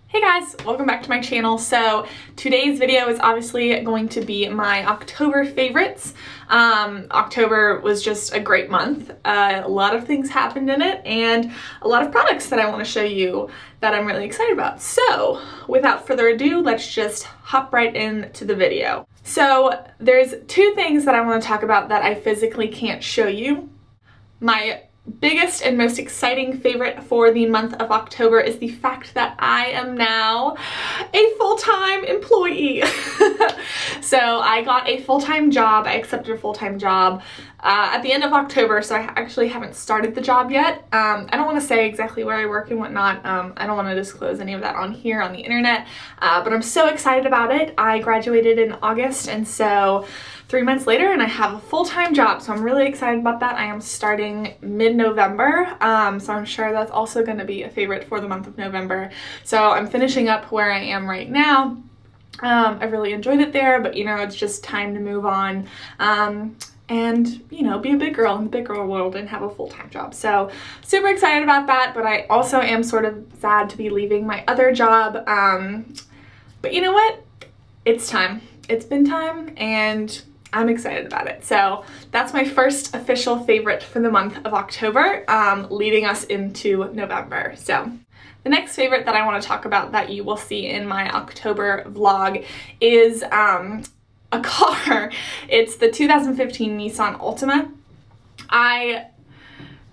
Hey guys, welcome back to my channel. So today's video is obviously going to be my October favorites. October was just a great month. A lot of things happened in it and a lot of products that I want to show you that I'm really excited about. So without further ado, let's just hop right into the video. So there's two things that I want to talk about that I physically can't show you. My biggest and most exciting favorite for the month of October is the fact that I am now a full-time employee. So I got a full-time job. I accepted a full-time job at the end of October, so I actually haven't started the job yet. I don't want to say exactly where I work and whatnot. I don't want to disclose any of that on here on the internet, but I'm so excited about it. I graduated in August, and so 3 months later and I have a full-time job, so I'm really excited about that. I am starting mid-November, so I'm sure that's also going to be a favorite for the month of November. So I'm finishing up where I am right now. I really enjoyed it there, but you know, it's just time to move on and you know, be a big girl in the big girl world and have a full-time job. So super excited about that, but I also am sort of sad to be leaving my other job. But you know what? It's time. It's been time and I'm excited about it. So that's my first official favorite for the month of October, leading us into November. So the next favorite that I want to talk about that you will see in my October vlog is a car. It's the 2015 Nissan Altima. I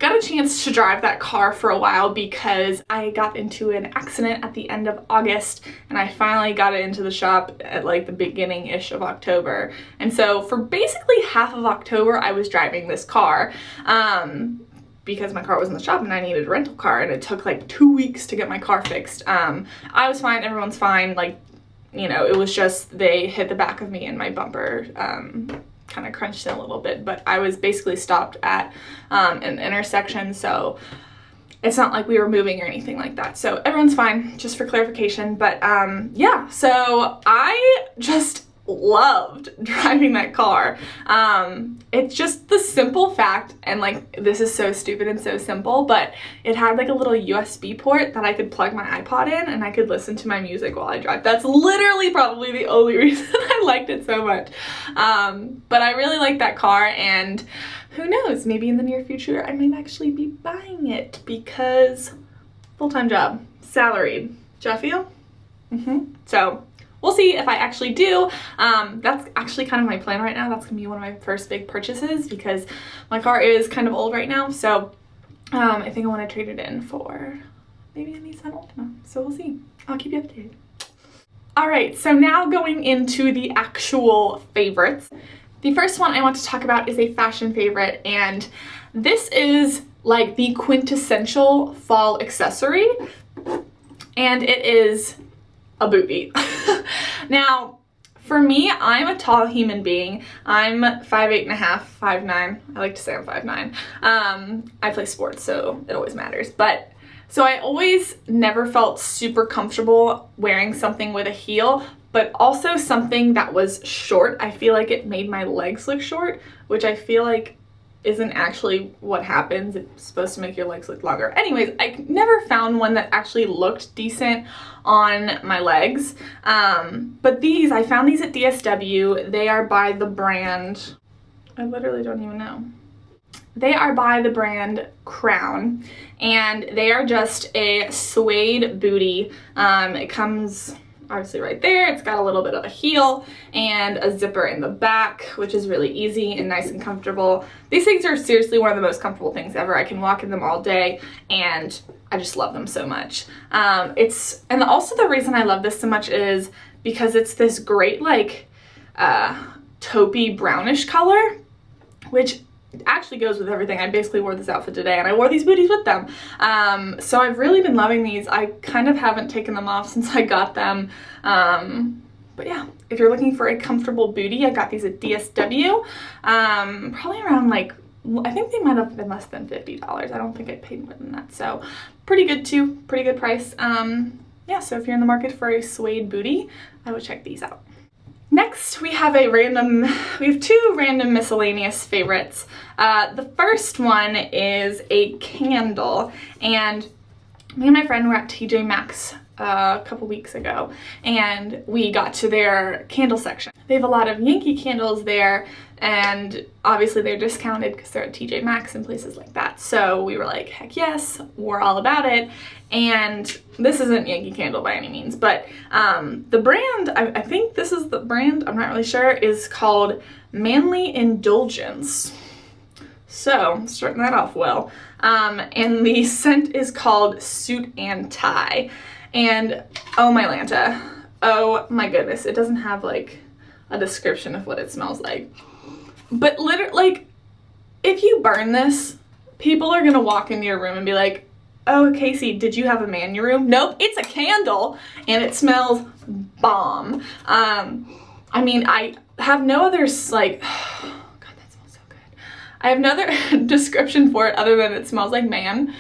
got a chance to drive that car for a while because I got into an accident at the end of August and I finally got it into the shop at like the beginning-ish of October. And so for basically half of October I was driving this car because my car was in the shop and I needed a rental car, and it took like 2 weeks to get my car fixed. I was fine, everyone's fine, like, you know, it was just they hit the back of me and my bumper kind of crunched in a little bit, but I was basically stopped at an intersection, so it's not like we were moving or anything like that. So everyone's fine, just for clarification. But yeah, so I just loved driving that car. It's just the simple fact, and like this is so stupid and so simple, but it had like a little USB port that I could plug my iPod in and I could listen to my music while I drive. That's literally probably the only reason I liked it so much. But I really like that car, and who knows, maybe in the near future I might actually be buying it because full-time job, salaried. Do I feel? So we'll see if I actually do. That's actually kind of my plan right now. That's gonna be one of my first big purchases because my car is kind of old right now. So I think I want to trade it in for maybe a Nissan Altima. So we'll see. I'll keep you updated. All right, so now going into the actual favorites. The first one I want to talk about is a fashion favorite, and this is like the quintessential fall accessory, and it is a bootie. Now, for me, I'm a tall human being. I'm 5'8.5", 5'9". I like to say I'm 5'9". I play sports, so it always matters. But so I always never felt super comfortable wearing something with a heel, but also something that was short. I feel like it made my legs look short, which I feel like isn't actually what happens. It's supposed to make your legs look longer. Anyways, I never found one that actually looked decent on my legs. But these, I found these at DSW. They are by the brand, I literally don't even know. They are by the brand Crown, and they are just a suede bootie. It comes obviously right there. It's got a little bit of a heel and a zipper in the back, which is really easy and nice and comfortable. These things are seriously one of the most comfortable things ever. I can walk in them all day and I just love them so much. And also the reason I love this so much is because it's this great like taupey brownish color, which actually goes with everything. I basically wore this outfit today and I wore these booties with them. So I've really been loving these. I kind of haven't taken them off since I got them. But yeah, if you're looking for a comfortable bootie, I got these at DSW. Probably around like, I think they might have been less than $50. I don't think I paid more than that. So pretty good too, pretty good price. Yeah, so if you're in the market for a suede bootie, I would check these out. Next, we have two random miscellaneous favorites. The first one is a candle, and me and my friend were at TJ Maxx a couple weeks ago, and we got to their candle section. They have a lot of Yankee candles there, and obviously they're discounted because they're at TJ Maxx and places like that. So we were like, heck yes, we're all about it. And this isn't Yankee Candle by any means, but the brand, I think this is the brand, I'm not really sure, is called Manly Indulgence. So starting that off well. And the scent is called Suit and Tie. And oh my Lanta, oh my goodness, it doesn't have like a description of what it smells like. But literally, like, if you burn this, people are gonna walk into your room and be like, oh, Casey, did you have a man in your room? Nope, it's a candle and it smells bomb. I mean, I have no other, like, God, that smells so good. I have no other description for it other than it smells like man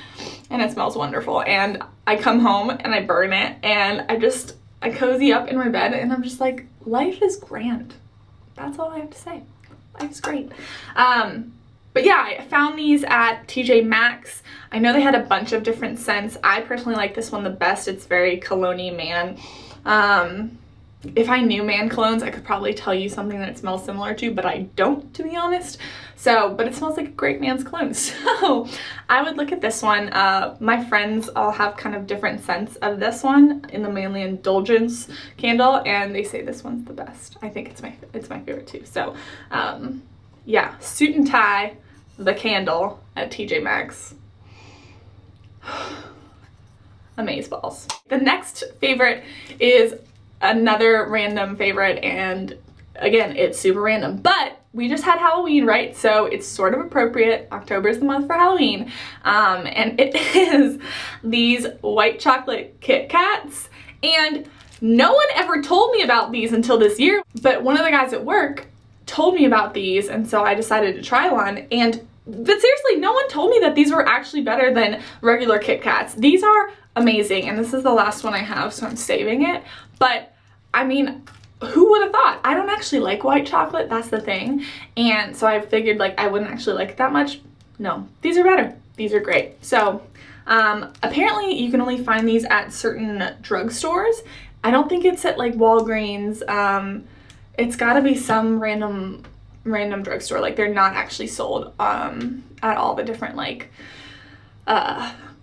and it smells wonderful. And I come home and I burn it and I cozy up in my bed and I'm just like, life is grand. That's all I have to say. Life's great. But yeah, I found these at TJ Maxx. I know they had a bunch of different scents. I personally like this one the best. It's very cologne-y man. If I knew man colognes, I could probably tell you something that it smells similar to, but I don't, to be honest. So, but it smells like a great man's cologne. So I would look at this one. My friends all have kind of different scents of this one in the Manly Indulgence candle, and they say this one's the best. I think it's my favorite too. So yeah, Suit and Tie, the candle at TJ Maxx. Amazeballs. The next favorite is another random favorite, and again, it's super random, but we just had Halloween, right? So it's sort of appropriate. October is the month for Halloween. And it is these white chocolate Kit Kats. And no one ever told me about these until this year, but one of the guys at work told me about these, and so I decided to try one. But seriously, no one told me that these were actually better than regular Kit Kats. These are amazing, and this is the last one I have, so I'm saving it. But I mean, who would have thought? I don't actually like white chocolate, that's the thing. And so I figured like I wouldn't actually like it that much. No, these are better. These are great. So apparently you can only find these at certain drugstores. I don't think it's at like Walgreens. It's gotta be some random drugstore. Like they're not actually sold at all the different like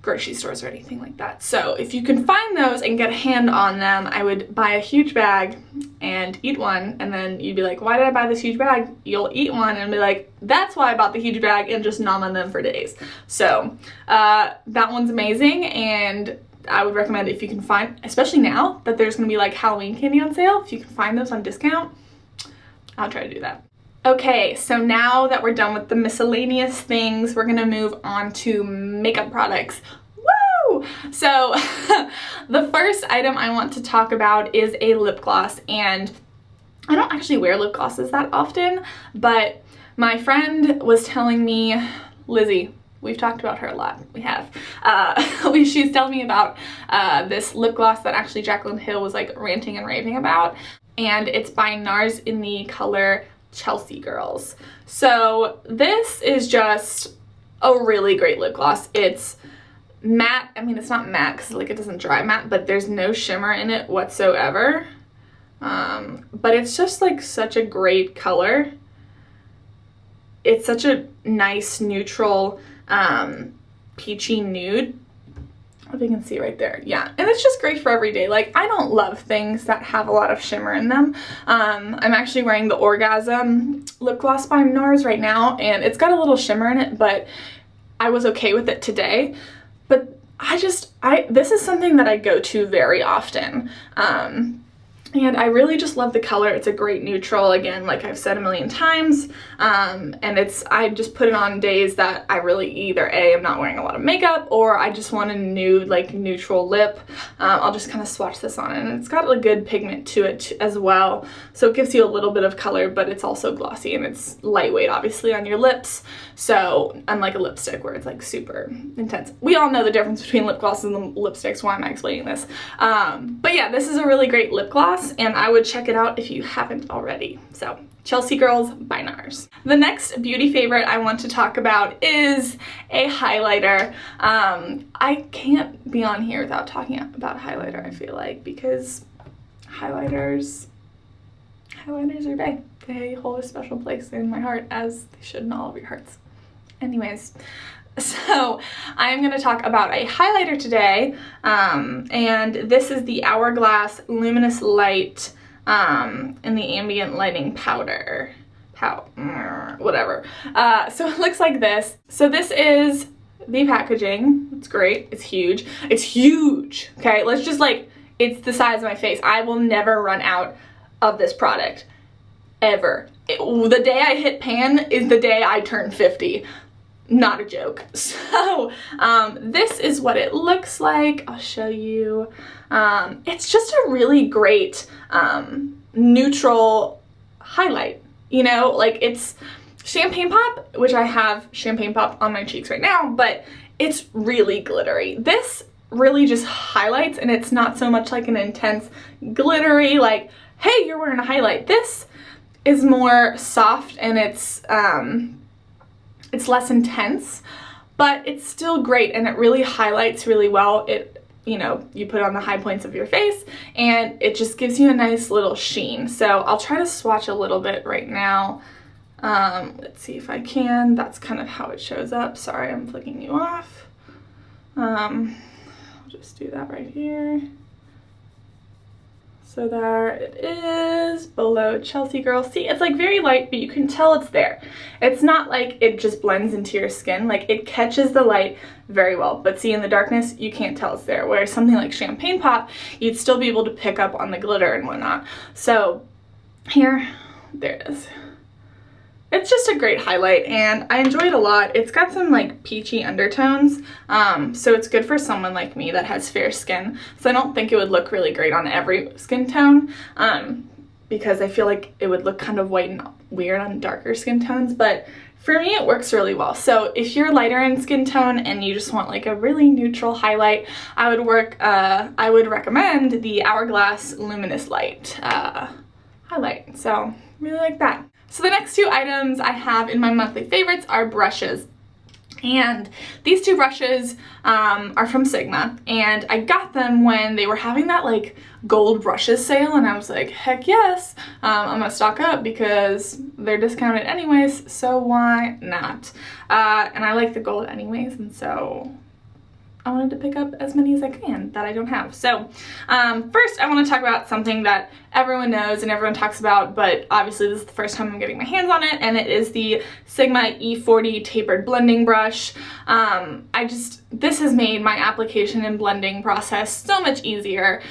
grocery stores or anything like that. So if you can find those and get a hand on them, I would buy a huge bag and eat one, and then you'd be like, why did I buy this huge bag? You'll eat one and be like, that's why I bought the huge bag, and just nom on them for days. So that one's amazing, and I would recommend if you can find, especially now that there's gonna be like Halloween candy on sale, if you can find those on discount, I'll try to do that. Okay, so now that we're done with the miscellaneous things, we're gonna move on to makeup products. Woo! So the first item I want to talk about is a lip gloss, and I don't actually wear lip glosses that often, but my friend was telling me, Lizzie, we've talked about her a lot, we have. She's telling me about this lip gloss that actually Jaclyn Hill was like ranting and raving about, and it's by NARS in the color Chelsea Girls. So this is just a really great lip gloss. It's matte. I mean, it's not matte because like it doesn't dry matte, but there's no shimmer in it whatsoever. But it's just like such a great color. It's such a nice neutral peachy nude. If you can see right there, yeah, and it's just great for every day. Like, I don't love things that have a lot of shimmer in them. I'm actually wearing the Orgasm lip gloss by NARS right now, and it's got a little shimmer in it, but I was okay with it today. But this is something that I go to very often. And I really just love the color. It's a great neutral, again, like I've said a million times. And I just put it on days that I really either A, I'm not wearing a lot of makeup, or I just want a nude, like neutral lip. I'll just kind of swatch this on, and it's got a good pigment to it as well. So it gives you a little bit of color, but it's also glossy, and it's lightweight, obviously, on your lips. So unlike a lipstick where it's like super intense. We all know the difference between lip glosses and lipsticks. Why am I explaining this? But yeah, this is a really great lip gloss. Hourglass, and I would check it out if you haven't already. So, Chelsea Girls by NARS. The next beauty favorite I want to talk about is a highlighter. I can't be on here without talking about highlighter, I feel like, because highlighters are big. They hold a special place in my heart, as they should in all of your hearts. Anyways, so I'm going to talk about a highlighter today, and this is the Hourglass Luminous Light in the Ambient Lighting Powder. Whatever. So it looks like this. So this is the packaging. It's great. It's huge. It's huge. Okay, let's just it's the size of my face. I will never run out of this product. Ever. The day I hit pan is the day I turn 50. Not a joke. So this is what it looks like. I'll show you. It's just a really great neutral highlight. You know, like it's champagne pop, which I have champagne pop on my cheeks right now, but it's really glittery. This really just highlights, and it's not so much like an intense glittery, like, hey, you're wearing a highlight. This is more soft, and it's less intense, but it's still great, and it really highlights really well. It, you know, you put it on the high points of your face, and it just gives you a nice little sheen. So I'll try to swatch a little bit right now. Let's see if I can. That's kind of how it shows up. Sorry, I'm flicking you off. I'll just do that right here. So there it is, below Chelsea Girl. See, it's like very light, but you can tell it's there. It's not like it just blends into your skin. Like, it catches the light very well. But see, in the darkness, you can't tell it's there. Whereas something like champagne pop, you'd still be able to pick up on the glitter and whatnot. So here, there it is. It's just a great highlight, and I enjoy it a lot. It's got some like peachy undertones, so it's good for someone like me that has fair skin. So I don't think it would look really great on every skin tone, because I feel like it would look kind of white and weird on darker skin tones, but for me it works really well. So if you're lighter in skin tone and you just want like a really neutral highlight, I would recommend the Hourglass Luminous Light highlight. So really like that. So the next two items I have in my monthly favorites are brushes. And these two brushes are from Sigma, and I got them when they were having that like gold brushes sale, and I was like, heck yes, I'm gonna stock up because they're discounted anyways, so why not? And I like the gold anyways, and so I wanted to pick up as many as I can that I don't have. So first I want to talk about something that everyone knows and everyone talks about, but obviously this is the first time I'm getting my hands on it, and it is the Sigma E40 tapered blending brush. This has made my application and blending process so much easier.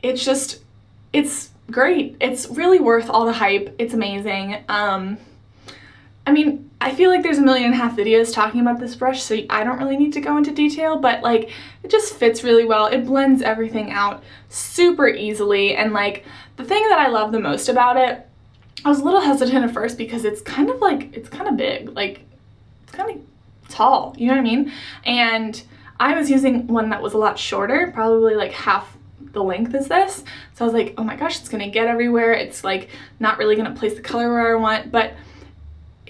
It's great. It's really worth all the hype. It's amazing. I mean, I feel like there's 1.5 million videos talking about this brush, so I don't really need to go into detail, but like, it just fits really well. It blends everything out super easily, and like, the thing that I love the most about it, I was a little hesitant at first because it's kind of big, like, it's kind of tall, you know what I mean? And I was using one that was a lot shorter, probably like half the length as this, so I was like, oh my gosh, it's gonna get everywhere. It's like not really gonna place the color where I want, but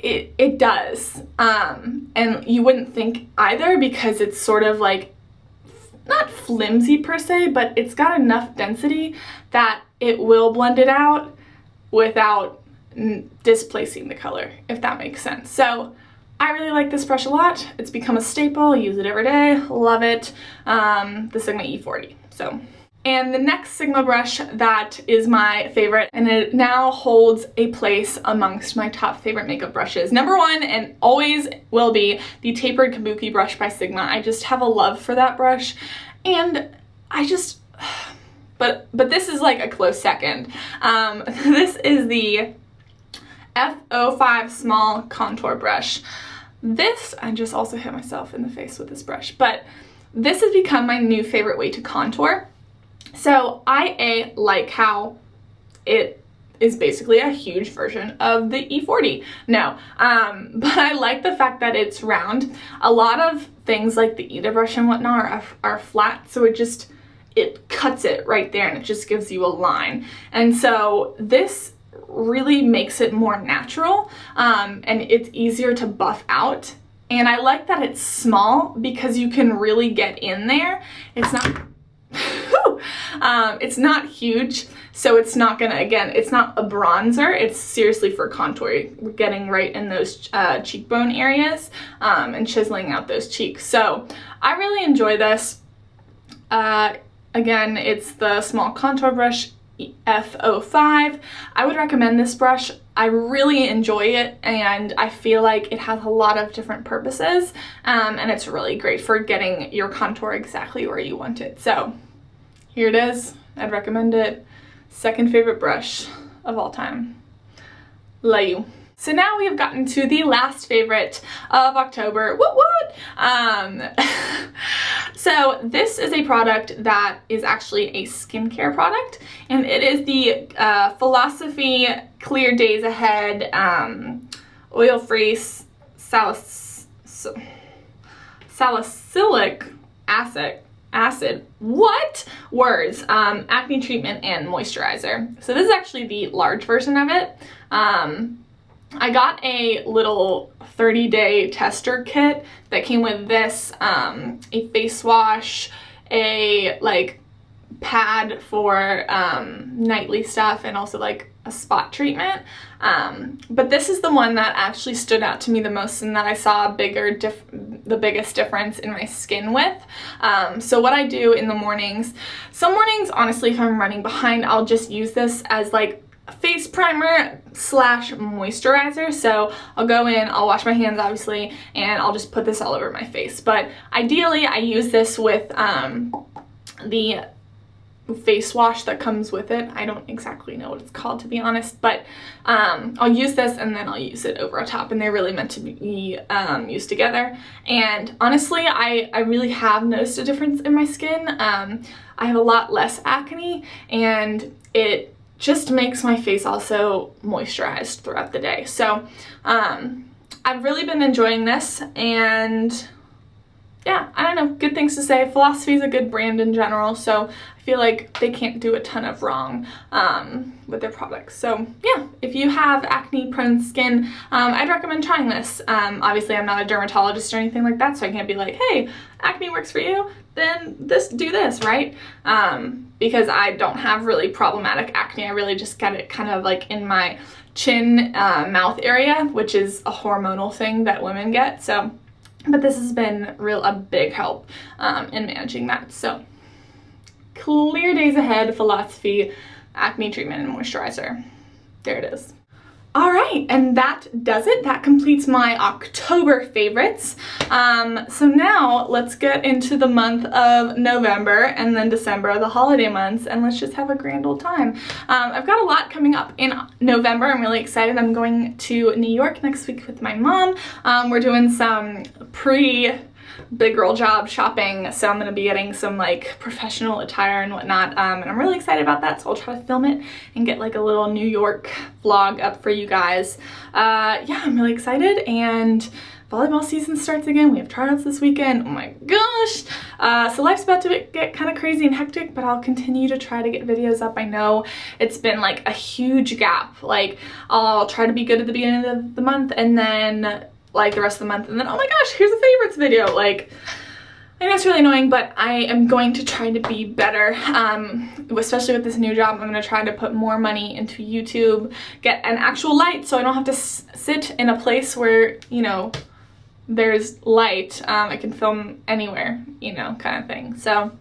it does, and you wouldn't think either, because it's sort of like not flimsy per se, but it's got enough density that it will blend it out without displacing the color, if that makes sense. So I really like this brush a lot. It's become a staple. I use it every day. Love it. The Sigma E40. And the next Sigma brush that is my favorite, and it now holds a place amongst my top favorite makeup brushes. Number one, and always will be, the tapered Kabuki brush by Sigma. I just have a love for that brush, and but this is like a close second. This is the F05 Small Contour Brush. I just also hit myself in the face with this brush, but this has become my new favorite way to contour. So I like how it is basically a huge version of the E40. No, but I like the fact that it's round. A lot of things like the Eda brush and whatnot are flat, so it cuts it right there and it just gives you a line. And so this really makes it more natural, and it's easier to buff out. And I like that it's small because you can really get in there. It's not it's not huge, so it's not gonna, again, it's not a bronzer, it's seriously for contour. We're getting right in those cheekbone areas, and chiseling out those cheeks. So I really enjoy this. Again, it's the small contour brush F05. I would recommend this brush. I really enjoy it, and I feel like it has a lot of different purposes, and it's really great for getting your contour exactly where you want it. So here it is. I'd recommend it. Second favorite brush of all time. Love you. So now we have gotten to the last favorite of October. What? So this is a product that is actually a skincare product, and it is the Philosophy Clear Days Ahead oil-free salicylic acid, what words, acne treatment and moisturizer. So this is actually the large version of it. I got a little 30-day tester kit that came with this, a face wash, a like pad for nightly stuff, and also like a spot treatment. But this is the one that actually stood out to me the most and that I saw the biggest difference in my skin with. So what I do in the mornings, some mornings, honestly, if I'm running behind, I'll just use this as like face primer slash moisturizer. So I'll go in, I'll wash my hands obviously, and I'll just put this all over my face. But ideally I use this with the face wash that comes with it. I don't exactly know what it's called, to be honest, but I'll use this and then I'll use it over top, and they're really meant to be used together. And honestly, I really have noticed a difference in my skin. I have a lot less acne, and it just makes my face also moisturized throughout the day. So I've really been enjoying this, and yeah, I don't know, good things to say. Philosophy is a good brand in general, so I feel like they can't do a ton of wrong with their products. So yeah, if you have acne prone skin, I'd recommend trying this. Obviously I'm not a dermatologist or anything like that, so I can't be like, hey, acne works for you, then do this, right? Because I don't have really problematic acne. I really just get it kind of like in my chin, mouth area, which is a hormonal thing that women get. So, but this has been a big help in managing that. So Clear Days Ahead Philosophy Acne Treatment and Moisturizer. There it is. All right, and that does it. That completes my October favorites. So now let's get into the month of November and then December, the holiday months, and let's just have a grand old time. I've got a lot coming up in November. I'm really excited. I'm going to New York next week with my mom. We're doing some big girl job shopping, so I'm going to be getting some like professional attire and whatnot, and I'm really excited about that, so I'll try to film it and get like a little New York vlog up for you guys. Yeah, I'm really excited, and volleyball season starts again. We have tryouts this weekend. Oh my gosh. So life's about to get kind of crazy and hectic, but I'll continue to try to get videos up. I know it's been like a huge gap. Like I'll try to be good at the beginning of the month, and then like the rest of the month, and then oh my gosh, here's a favorites video. Like, I know it's really annoying, but I am going to try to be better, especially with this new job. I'm going to try to put more money into YouTube, get an actual light so I don't have to sit in a place where, you know, there's light. I can film anywhere, you know, kind of thing. So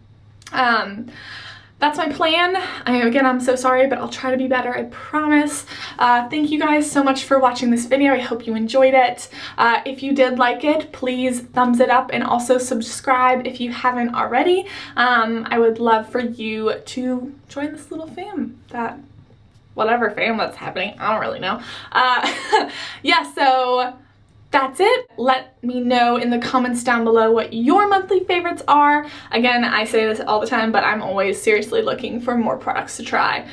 that's my plan. Again, I'm so sorry, but I'll try to be better, I promise. Thank you guys so much for watching this video. I hope you enjoyed it. If you did like it, please thumbs it up and also subscribe if you haven't already. I would love for you to join this little fam, whatever fam that's happening, I don't really know. Yeah, so that's it. Let me know in the comments down below what your monthly favorites are. Again, I say this all the time, but I'm always seriously looking for more products to try.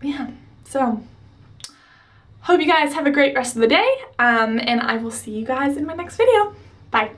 Yeah, so hope you guys have a great rest of the day, and I will see you guys in my next video. Bye.